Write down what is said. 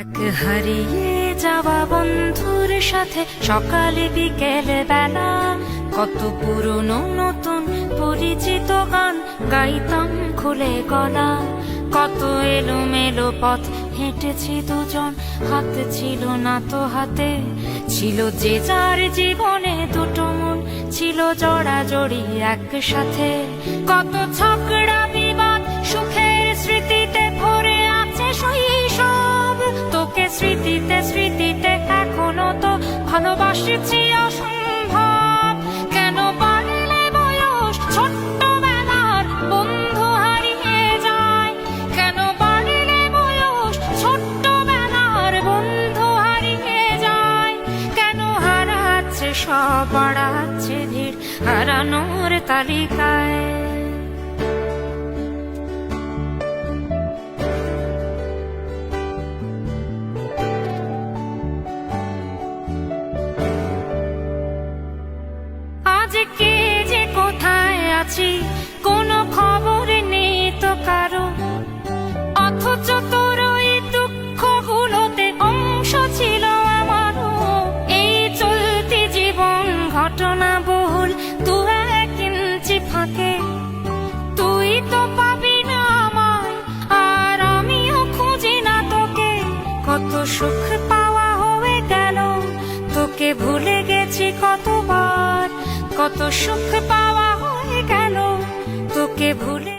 এক হারিয়ে যাওয়া বন্ধুর সাথে সকালে বিকেলে বেলা কত পুরনো নতুন পরিচিত গান গাইতাম খুলে গলা। কত এলোমেলো পথ হেঁটেছি দুজন, হাত ছিল না তো হাতে, ছিল যে যার জীবনে দুটো মন, ছিল জড়াজড়ি একসাথে। কত ঝগড়া বিবাদ সুখের স্মৃতিতে ভরে আছে শৈশব, তোকে স্মৃতিতে স্মৃতিতে এখনো তো ভালোবাসছি অসম্ভব। কেন বাড়লে বয়স ছোট্টবেলার বন্ধু হারিয়ে যায়, কেন বাড়লে বয়স ছোট্টবেলার বন্ধু হারিয়ে যায়, কেন হারাচ্ছে সব বাড়াচ্ছে ভিড় হারানোর তালিকায়। আজকে যে কোথায় আছি কোনো খবর নেই তো কারো, অথচ তোর ওই দুঃখগুলোতে অংশ ছিল আমারও। এই চলতি জীবন ঘটনা বহুল দু এক ইঞ্চি ফাঁকে, তুই তো পাবি না আমায় আর আমিও খুঁজি না তোকে। কত সুখ পাওয়া হয়ে গেল, তোকে ভুলে গেছি কতবার, কত সুখ পাওয়া হয়ে গেল তোকে ভুলে।